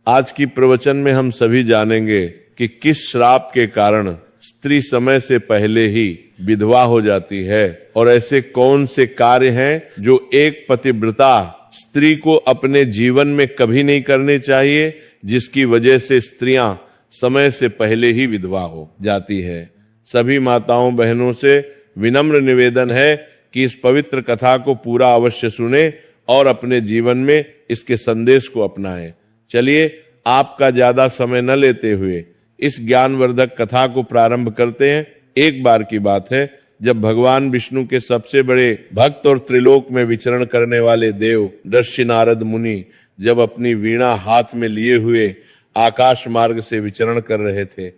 आज की प्रवचन में हम सभी जानेंगे कि किस श्राप के कारण स्त्री समय से पहले ही विधवा हो जाती है और ऐसे कौन से कार्य हैं जो एक पतिव्रता स्त्री को अपने जीवन में कभी नहीं करने चाहिए, जिसकी वजह से स्त्रियां समय से पहले ही विधवा हो जाती है। सभी माताओं बहनों से विनम्र निवेदन है कि इस पवित्र कथा को पूरा अवश्य सुने और अपने जीवन में इसके संदेश को अपनाएं। चलिए, आपका ज्यादा समय न लेते हुए इस ज्ञानवर्धक कथा को प्रारंभ करते हैं। एक बार की बात है, जब भगवान विष्णु के सबसे बड़े भक्त और त्रिलोक में विचरण करने वाले देव ऋषि नारद मुनि जब अपनी वीणा हाथ में लिए हुए आकाश मार्ग से विचरण कर रहे थे,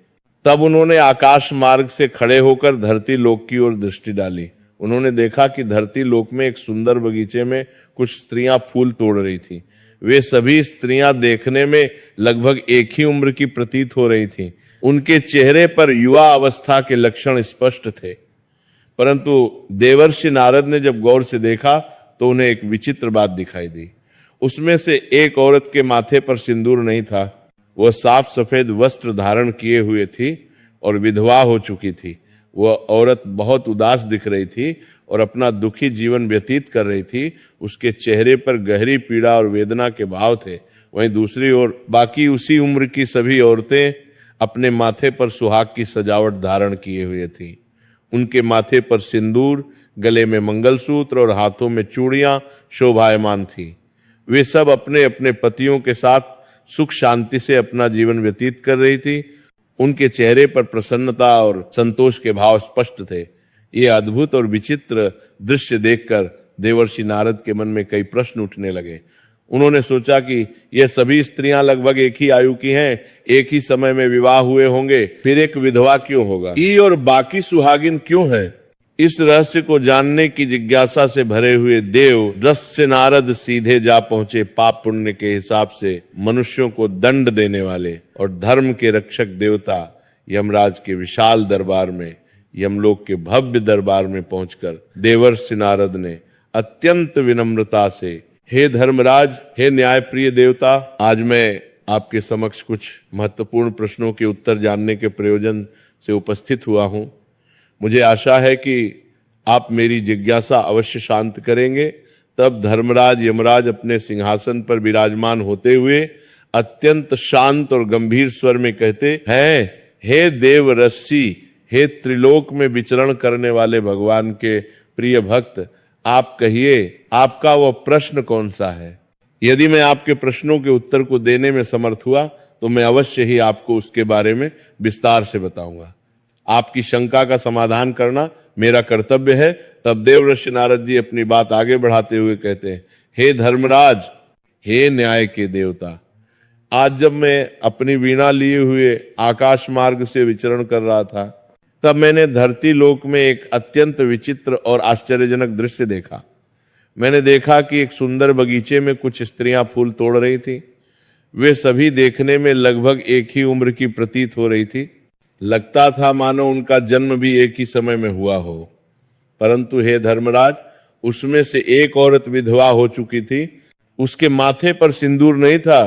तब उन्होंने आकाश मार्ग से खड़े होकर धरती लोक की ओर दृष्टि डाली। उन्होंने देखा कि धरती लोक में एक सुंदर बगीचे में कुछ स्त्रियां फूल तोड़ रही थी। वे सभी स्त्रियां देखने में लगभग एक ही उम्र की प्रतीत हो रही थीं। उनके चेहरे पर युवा अवस्था के लक्षण स्पष्ट थे, परंतु देवर्षि नारद ने जब गौर से देखा तो उन्हें एक विचित्र बात दिखाई दी। उसमें से एक औरत के माथे पर सिंदूर नहीं था। वह साफ सफेद वस्त्र धारण किए हुए थी और विधवा हो चुकी थी। वह औरत बहुत उदास दिख रही थी और अपना दुखी जीवन व्यतीत कर रही थी। उसके चेहरे पर गहरी पीड़ा और वेदना के भाव थे। वहीं दूसरी ओर बाकी उसी उम्र की सभी औरतें अपने माथे पर सुहाग की सजावट धारण किए हुए थीं। उनके माथे पर सिंदूर, गले में मंगलसूत्र और हाथों में चूड़ियां शोभायमान थी। वे सब अपने अपने पतियों के साथ सुख शांति से अपना जीवन व्यतीत कर रही थी। उनके चेहरे पर प्रसन्नता और संतोष के भाव स्पष्ट थे। ये अद्भुत और विचित्र दृश्य देखकर देवर्षि नारद के मन में कई प्रश्न उठने लगे। उन्होंने सोचा कि ये सभी स्त्रियां लगभग एक ही आयु की हैं, एक ही समय में विवाह हुए होंगे, फिर एक विधवा क्यों होगा, ई और बाकी सुहागिन क्यों है। इस रहस्य को जानने की जिज्ञासा से भरे हुए देव ऋषि नारद सीधे जा पहुंचे पाप पुण्य के हिसाब से मनुष्यों को दंड देने वाले और धर्म के रक्षक देवता यमराज के विशाल दरबार में, यमलोक के भव्य दरबार में पहुंचकर देवर्षि नारद ने अत्यंत विनम्रता से, हे धर्मराज, हे न्यायप्रिय देवता, आज मैं आपके समक्ष कुछ महत्वपूर्ण प्रश्नों के उत्तर जानने के प्रयोजन से उपस्थित हुआ हूं। मुझे आशा है कि आप मेरी जिज्ञासा अवश्य शांत करेंगे। तब धर्मराज यमराज अपने सिंहासन पर विराजमान होते हुए अत्यंत शांत और गंभीर स्वर में कहते हैं, हे देव ऋषि, हे त्रिलोक में विचरण करने वाले भगवान के प्रिय भक्त, आप कहिए, आपका वह प्रश्न कौन सा है। यदि मैं आपके प्रश्नों के उत्तर को देने में समर्थ हुआ तो मैं अवश्य ही आपको उसके बारे में विस्तार से बताऊंगा। आपकी शंका का समाधान करना मेरा कर्तव्य है। तब देवर्षि नारद जी अपनी बात आगे बढ़ाते हुए कहते हैं, हे धर्मराज, हे न्याय के देवता, आज जब मैं अपनी वीणा लिए हुए आकाश मार्ग से विचरण कर रहा था, तब मैंने धरती लोक में एक अत्यंत विचित्र और आश्चर्यजनक दृश्य देखा। मैंने देखा कि एक सुंदर बगीचे में कुछ स्त्रियां फूल तोड़ रही थी। वे सभी देखने में लगभग एक ही उम्र की प्रतीत हो रही थी। लगता था मानो उनका जन्म भी एक ही समय में हुआ हो। परंतु हे धर्मराज, उसमें से एक औरत विधवा हो चुकी थी। उसके माथे पर सिंदूर नहीं था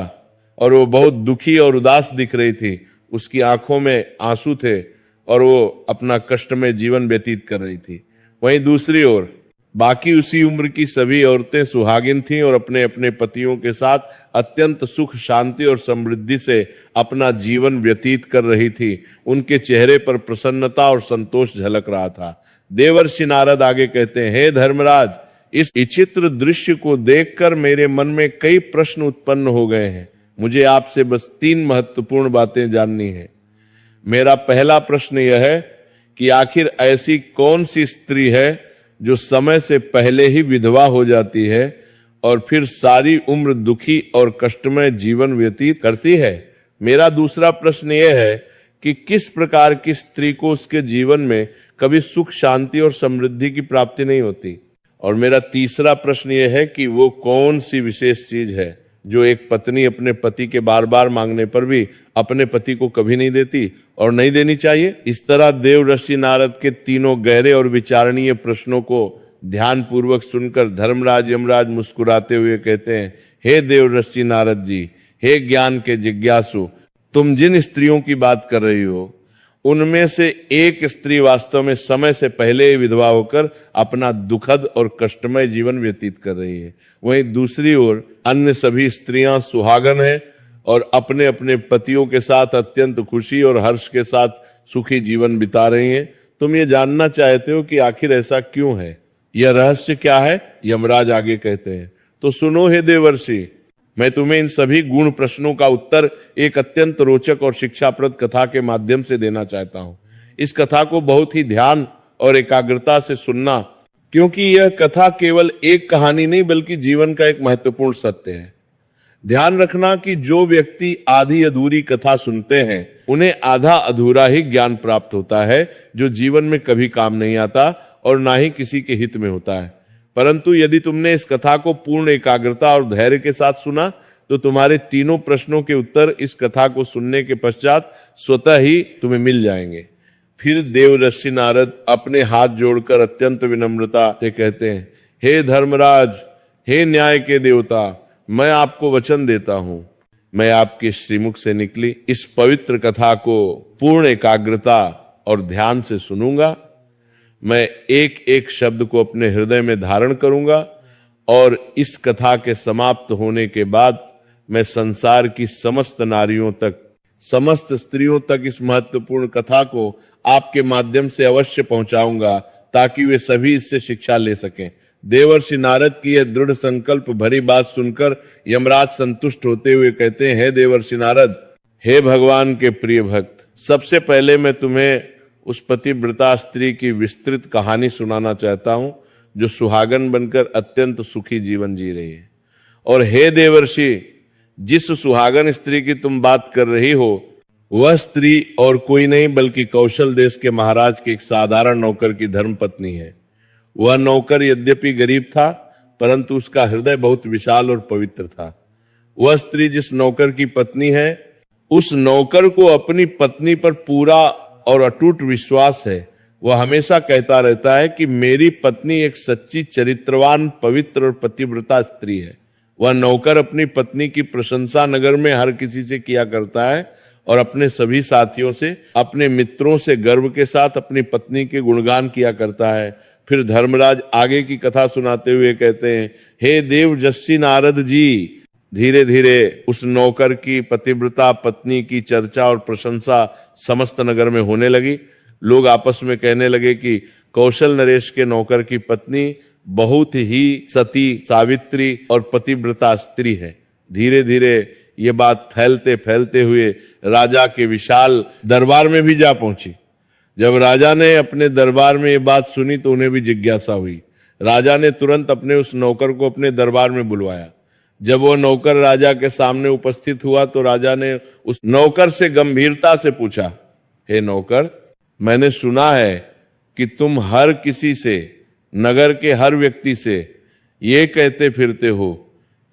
और वो बहुत दुखी और उदास दिख रही थी। उसकी आंखों में आंसू थे और वो अपना कष्टमय जीवन व्यतीत कर रही थी। वहीं दूसरी ओर बाकी उसी उम्र की सभी औरतें सुहागिन थीं और अपने अपने पतियों के साथ अत्यंत सुख, शांति और समृद्धि से अपना जीवन व्यतीत कर रही थी। उनके चेहरे पर प्रसन्नता और संतोष झलक रहा था। देवर्षि नारद आगे कहते हैं, हे धर्मराज, इस विचित्र दृश्य को देखकर मेरे मन में कई प्रश्न उत्पन्न हो गए हैं। मुझे आपसे बस 3 महत्वपूर्ण बातें जाननी है। मेरा पहला प्रश्न यह है कि आखिर ऐसी कौन सी स्त्री है जो समय से पहले ही विधवा हो जाती है और फिर सारी उम्र दुखी और कष्टमय जीवन व्यतीत करती है। मेरा दूसरा प्रश्न यह है कि किस प्रकार की स्त्री को उसके जीवन में कभी सुख, शांति और समृद्धि की प्राप्ति नहीं होती। और मेरा तीसरा प्रश्न यह है कि वो कौन सी विशेष चीज है जो एक पत्नी अपने पति के बार बार मांगने पर भी अपने पति को कभी नहीं देती और नहीं देनी चाहिए। इस तरह देव ऋषि नारद के तीनों गहरे और विचारणीय प्रश्नों को ध्यान पूर्वक सुनकर धर्मराज यमराज मुस्कुराते हुए कहते हैं, हे देव ऋषि नारद जी, हे ज्ञान के जिज्ञासु, तुम जिन स्त्रियों की बात कर रही हो उनमें से एक स्त्री वास्तव में समय से पहले विधवा होकर अपना दुखद और कष्टमय जीवन व्यतीत कर रही है। वहीं दूसरी ओर अन्य सभी स्त्रियां सुहागन हैं और अपने अपने पतियों के साथ अत्यंत खुशी और हर्ष के साथ सुखी जीवन बिता रही हैं। तुम ये जानना चाहते हो कि आखिर ऐसा क्यों है, यह रहस्य क्या है? यमराज आगे कहते हैं, तो सुनो हे देवर्षि, मैं तुम्हें इन सभी गुण प्रश्नों का उत्तर एक अत्यंत रोचक और शिक्षाप्रद कथा के माध्यम से देना चाहता हूं। इस कथा को बहुत ही ध्यान और एकाग्रता से सुनना, क्योंकि यह कथा केवल एक कहानी नहीं बल्कि जीवन का एक महत्वपूर्ण सत्य है। ध्यान रखना कि जो व्यक्ति आधी अधूरी कथा सुनते हैं उन्हें आधा अधूरा ही ज्ञान प्राप्त होता है, जो जीवन में कभी काम नहीं आता और ना ही किसी के हित में होता है। परंतु यदि तुमने इस कथा को पूर्ण एकाग्रता और धैर्य के साथ सुना तो तुम्हारे तीनों प्रश्नों के उत्तर इस कथा को सुनने के पश्चात स्वतः ही तुम्हें मिल जाएंगे। फिर देवर्षि नारद अपने हाथ जोड़कर अत्यंत विनम्रता से कहते हैं, हे धर्मराज, हे न्याय के देवता, मैं आपको वचन देता हूं, मैं आपके श्रीमुख से निकली इस पवित्र कथा को पूर्ण एकाग्रता और ध्यान से सुनूंगा। मैं एक एक शब्द को अपने हृदय में धारण करूंगा और इस कथा के समाप्त होने के बाद मैं संसार की समस्त नारियों तक, समस्त स्त्रियों तक इस महत्वपूर्ण कथा को आपके माध्यम से अवश्य पहुंचाऊंगा, ताकि वे सभी इससे शिक्षा ले सकें। देवर्षि नारद की यह दृढ़ संकल्प भरी बात सुनकर यमराज संतुष्ट होते हुए कहते हैं, हे देवर्षि नारद, हे भगवान के प्रिय भक्त, सबसे पहले मैं तुम्हें उस पतिव्रता स्त्री की विस्तृत कहानी सुनाना चाहता हूं जो सुहागन बनकर अत्यंत सुखी जीवन जी रही है। और हे देवर्षि, जिस सुहागन स्त्री की तुम बात कर रही हो वह स्त्री और कोई नहीं बल्कि कौशल देश के महाराज के एक साधारण नौकर की धर्मपत्नी है। वह नौकर यद्यपि गरीब था परंतु उसका हृदय बहुत विशाल और पवित्र था। वह स्त्री जिस नौकर की पत्नी है उस नौकर को अपनी पत्नी पर पूरा और अटूट विश्वास है। वह हमेशा कहता रहता है कि मेरी पत्नी एक सच्ची चरित्रवान, पवित्र और पतिव्रता स्त्री है। वह नौकर अपनी पत्नी की प्रशंसा नगर में हर किसी से किया करता है और अपने सभी साथियों से, अपने मित्रों से गर्व के साथ अपनी पत्नी के गुणगान किया करता है। फिर धर्मराज आगे की कथा सुनाते हुए कहते हैं, हे देवजस्सी नारद जी, धीरे धीरे उस नौकर की पतिव्रता पत्नी की चर्चा और प्रशंसा समस्त नगर में होने लगी। लोग आपस में कहने लगे कि कौशल नरेश के नौकर की पत्नी बहुत ही सती, सावित्री और पतिव्रता स्त्री है। धीरे धीरे ये बात फैलते फैलते हुए राजा के विशाल दरबार में भी जा पहुंची। जब राजा ने अपने दरबार में ये बात सुनी तो उन्हें भी जिज्ञासा हुई। राजा ने तुरंत अपने उस नौकर को अपने दरबार में बुलवाया। जब वो नौकर राजा के सामने उपस्थित हुआ तो राजा ने उस नौकर से गंभीरता से पूछा, हे नौकर, मैंने सुना है कि तुम हर किसी से, नगर के हर व्यक्ति से ये कहते फिरते हो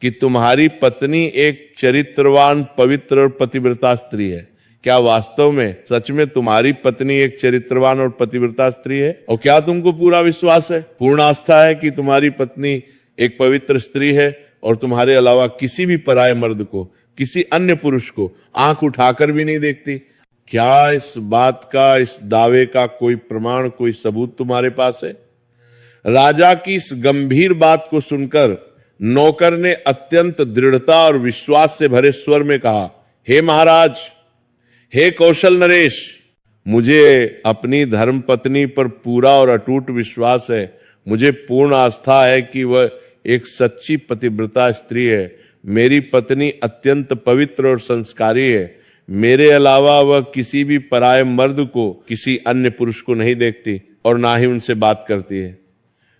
कि तुम्हारी पत्नी एक चरित्रवान, पवित्र और पतिव्रता स्त्री है। क्या वास्तव में सच में तुम्हारी पत्नी एक चरित्रवान और पतिव्रता स्त्री है? और क्या तुमको पूरा विश्वास है, पूर्ण आस्था है कि तुम्हारी पत्नी एक पवित्र स्त्री है और तुम्हारे अलावा किसी भी पराये मर्द को, किसी अन्य पुरुष को आंख उठाकर भी नहीं देखती? क्या इस बात का, इस दावे का कोई प्रमाण, कोई सबूत तुम्हारे पास है? राजा की इस गंभीर बात को सुनकर नौकर ने अत्यंत दृढ़ता और विश्वास से भरे स्वर में कहा, हे महाराज, हे कौशल नरेश, मुझे अपनी धर्मपत्नी पर पूरा और अटूट विश्वास है। मुझे पूर्ण आस्था है कि वह एक सच्ची पतिव्रता स्त्री है। मेरी पत्नी अत्यंत पवित्र और संस्कारी है। मेरे अलावा वह किसी भी पराये मर्द को, किसी अन्य पुरुष को नहीं देखती और ना ही उनसे बात करती है।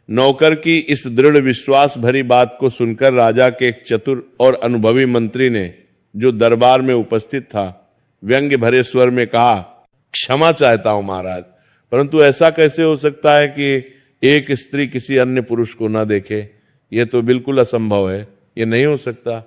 नौकर की इस दृढ़ विश्वास भरी बात को सुनकर राजा के एक चतुर और अनुभवी मंत्री ने, जो दरबार में उपस्थित था, व्यंग्य भरे स्वर में कहा, क्षमा चाहता हूं महाराज, परंतु ऐसा कैसे हो सकता है कि एक स्त्री किसी अन्य पुरुष को ना देखे? यह तो बिल्कुल असंभव है, यह नहीं हो सकता।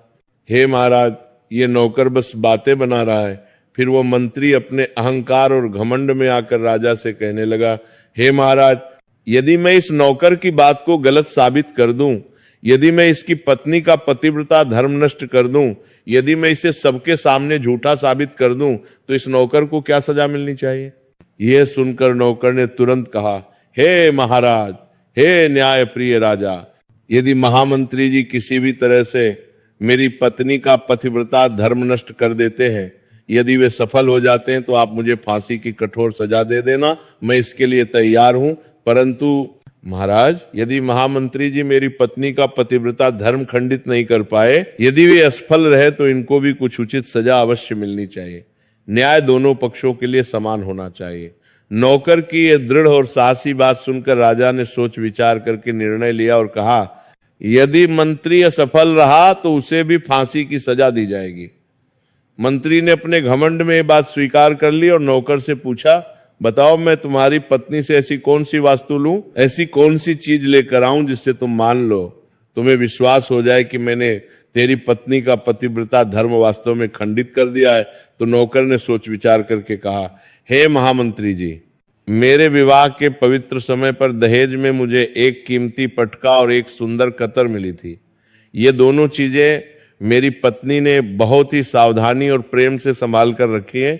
हे महाराज, ये नौकर बस बातें बना रहा है। फिर वो मंत्री अपने अहंकार और घमंड में आकर राजा से कहने लगा, हे महाराज, यदि मैं इस नौकर की बात को गलत साबित कर दूं यदि मैं इसकी पत्नी का पतिव्रता धर्म नष्ट कर दूं, यदि मैं इसे सबके सामने झूठा साबित कर दूं, तो इस नौकर को क्या सजा मिलनी चाहिए? यह सुनकर नौकर ने तुरंत कहा, हे महाराज, हे न्याय प्रिय राजा, यदि महामंत्री जी किसी भी तरह से मेरी पत्नी का पतिव्रता धर्म नष्ट कर देते हैं, यदि वे सफल हो जाते हैं, तो आप मुझे फांसी की कठोर सजा दे देना, मैं इसके लिए तैयार हूं। परंतु महाराज, यदि महामंत्री जी मेरी पत्नी का पतिव्रता धर्म खंडित नहीं कर पाए, यदि वे असफल रहे, तो इनको भी कुछ उचित सजा अवश्य मिलनी चाहिए। न्याय दोनों पक्षों के लिए समान होना चाहिए। नौकर की यह दृढ़ और साहसी बात सुनकर राजा ने सोच विचार करके निर्णय लिया और कहा, यदि मंत्री असफल रहा तो उसे भी फांसी की सजा दी जाएगी। मंत्री ने अपने घमंड में ये बात स्वीकार कर ली और नौकर से पूछा, बताओ, मैं तुम्हारी पत्नी से ऐसी कौन सी वास्तु लूं, ऐसी कौन सी चीज लेकर आऊं जिससे तुम मान लो, तुम्हें विश्वास हो जाए कि मैंने तेरी पत्नी का पतिव्रता धर्म वास्तव में खंडित कर दिया है। तो नौकर ने सोच विचार करके कहा, हे महामंत्री जी, मेरे विवाह के पवित्र समय पर दहेज में मुझे एक कीमती पटका और एक सुंदर कतर मिली थी। ये दोनों चीजें मेरी पत्नी ने बहुत ही सावधानी और प्रेम से संभाल कर रखी है,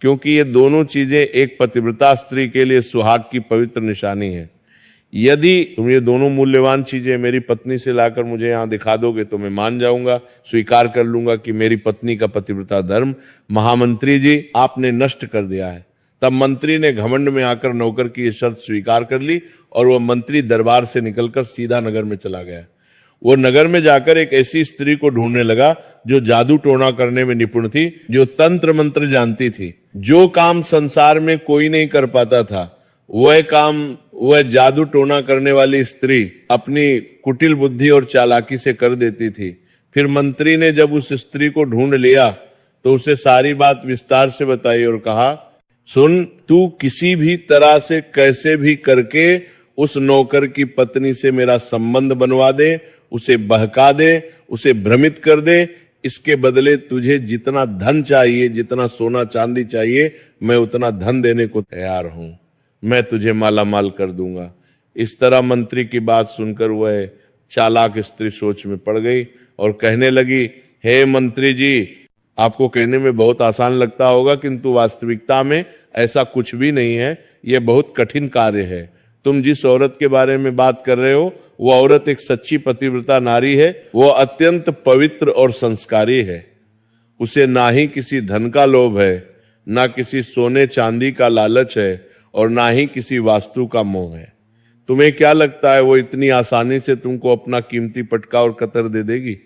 क्योंकि ये दोनों चीजें एक पतिव्रता स्त्री के लिए सुहाग की पवित्र निशानी है। यदि तुम ये दोनों मूल्यवान चीजें मेरी पत्नी से लाकर मुझे यहाँ दिखा दोगे, तो मैं मान जाऊंगा, स्वीकार कर लूंगा कि मेरी पत्नी का पतिव्रता धर्म महामंत्री जी आपने नष्ट कर दिया है। तब मंत्री ने घमंड में आकर नौकर की शर्त स्वीकार कर ली और वह मंत्री दरबार से निकलकर सीधा नगर में चला गया। वो नगर में जाकर एक ऐसी स्त्री को ढूंढने लगा जो जादू टोना करने में निपुण थी, जो तंत्र मंत्र जानती थी। जो काम संसार में कोई नहीं कर पाता था, वह काम वह जादू टोना करने वाली स्त्री अपनी कुटिल बुद्धि और चालाकी से कर देती थी। फिर मंत्री ने जब उस स्त्री को ढूंढ लिया तो उसे सारी बात विस्तार से बताई और कहा, सुन, तू किसी भी तरह से कैसे भी करके उस नौकर की पत्नी से मेरा संबंध बनवा दे, उसे बहका दे, उसे भ्रमित कर दे। इसके बदले तुझे जितना धन चाहिए, जितना सोना चांदी चाहिए, मैं उतना धन देने को तैयार हूं। मैं तुझे माला माल कर दूंगा। इस तरह मंत्री की बात सुनकर वह चालाक स्त्री सोच में पड़ गई और कहने लगी, हे मंत्री जी, आपको कहने में बहुत आसान लगता होगा, किंतु वास्तविकता में ऐसा कुछ भी नहीं है। यह बहुत कठिन कार्य है। तुम जिस औरत के बारे में बात कर रहे हो, वो औरत एक सच्ची पतिव्रता नारी है। वो अत्यंत पवित्र और संस्कारी है। उसे ना ही किसी धन का लोभ है, ना किसी सोने चांदी का लालच है, और ना ही किसी वास्तु का मोह है। तुम्हें क्या लगता है वो इतनी आसानी से तुमको अपना कीमती पटका और कतर दे देगी?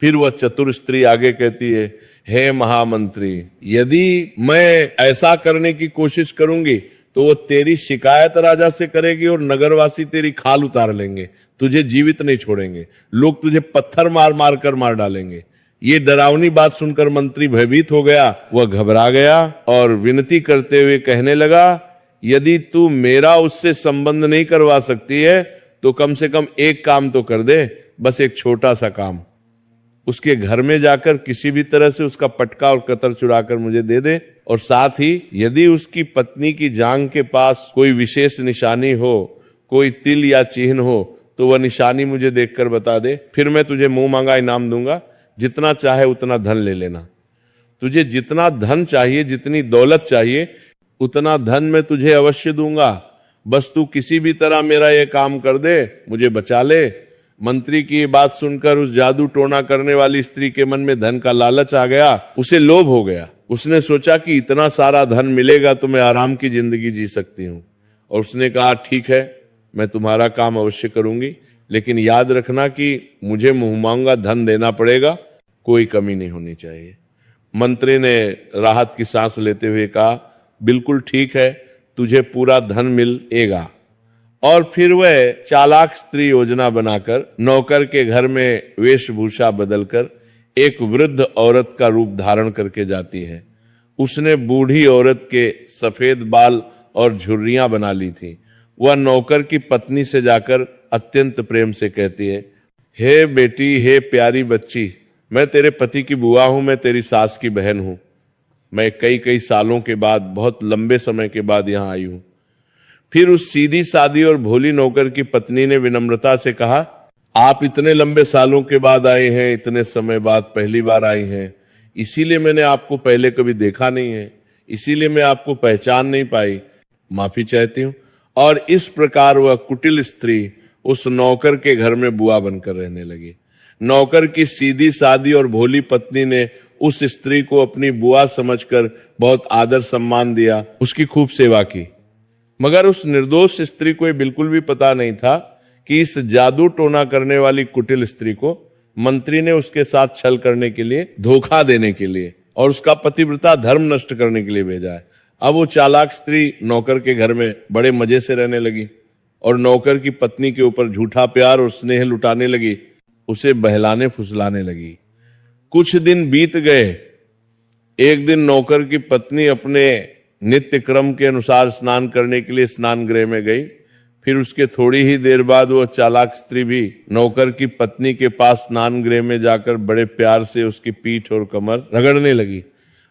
फिर वह चतुर स्त्री आगे कहती है, हे महामंत्री, यदि मैं ऐसा करने की कोशिश करूंगी तो वो तेरी शिकायत राजा से करेगी और नगरवासी तेरी खाल उतार लेंगे, तुझे जीवित नहीं छोड़ेंगे, लोग तुझे पत्थर मार मार कर मार डालेंगे। ये डरावनी बात सुनकर मंत्री भयभीत हो गया। वह घबरा गया और विनती करते हुए कहने लगा, यदि तू मेरा उससे संबंध नहीं करवा सकती है तो कम से कम एक काम तो कर दे, बस एक छोटा सा काम। उसके घर में जाकर किसी भी तरह से उसका पटका और कतर चुराकर मुझे दे दे, और साथ ही यदि उसकी पत्नी की जांघ के पास कोई विशेष निशानी हो, कोई तिल या चिन्ह हो, तो वह निशानी मुझे देखकर बता दे। फिर मैं तुझे मुंह मांगा इनाम दूंगा, जितना चाहे उतना धन ले लेना। तुझे जितना धन चाहिए, जितनी दौलत चाहिए, उतना धन मैं तुझे अवश्य दूंगा। बस तू किसी भी तरह मेरा यह काम कर दे, मुझे बचा ले। मंत्री की ये बात सुनकर उस जादू टोना करने वाली स्त्री के मन में धन का लालच आ गया। उसे लोभ हो गया। उसने सोचा कि इतना सारा धन मिलेगा तो मैं आराम की जिंदगी जी सकती हूँ, और उसने कहा, ठीक है, मैं तुम्हारा काम अवश्य करूंगी, लेकिन याद रखना कि मुझे मुंह मांगा धन देना पड़ेगा, कोई कमी नहीं होनी चाहिए। मंत्री ने राहत की सांस लेते हुए कहा, बिल्कुल ठीक है, तुझे पूरा धन मिलेगा। और फिर वह चालाक स्त्री योजना बनाकर नौकर के घर में वेशभूषा बदलकर एक वृद्ध औरत का रूप धारण करके जाती है। उसने बूढ़ी औरत के सफेद बाल और झुर्रियां बना ली थी। वह नौकर की पत्नी से जाकर अत्यंत प्रेम से कहती है, हे बेटी, हे प्यारी बच्ची, मैं तेरे पति की बुआ हूं, मैं तेरी सास की बहन हूं। मैं कई सालों के बाद, बहुत लंबे समय के बाद यहां आई हूं। फिर उस सीधी सादी और भोली नौकर की पत्नी ने विनम्रता से कहा, आप इतने लंबे सालों के बाद आए हैं, इतने समय बाद पहली बार आई हैं, इसीलिए मैंने आपको पहले कभी देखा नहीं है, इसीलिए मैं आपको पहचान नहीं पाई, माफी चाहती हूं। और इस प्रकार वह कुटिल स्त्री उस नौकर के घर में बुआ बनकर रहने लगी। नौकर की सीधी सादी और भोली पत्नी ने उस स्त्री को अपनी बुआ समझकर बहुत आदर सम्मान दिया, उसकी खूब सेवा की। मगर उस निर्दोष स्त्री को ये बिल्कुल भी पता नहीं था कि इस जादू टोना करने वाली कुटिल स्त्री को मंत्री ने उसके साथ छल करने के लिए, धोखा देने के लिए और उसका पतिव्रता धर्म नष्ट करने के लिए भेजा है। अब वो चालाक स्त्री नौकर के घर में बड़े मजे से रहने लगी और नौकर की पत्नी के ऊपर झूठा प्यार और स्नेह लुटाने लगी, उसे बहलाने फुसलाने लगी। कुछ दिन बीत गए। एक दिन नौकर की पत्नी अपने नित्य क्रम के अनुसार स्नान करने के लिए स्नान गृह में गई। फिर उसके थोड़ी ही देर बाद वो चालाक स्त्री भी नौकर की पत्नी के पास स्नान गृह में जाकर बड़े प्यार से उसकी पीठ और कमर रगड़ने लगी।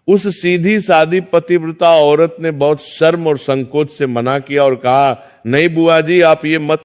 उस सीधी सादी पतिव्रता औरत ने बहुत शर्म और संकोच से मना किया और कहा, नहीं बुआ जी, आप ये मत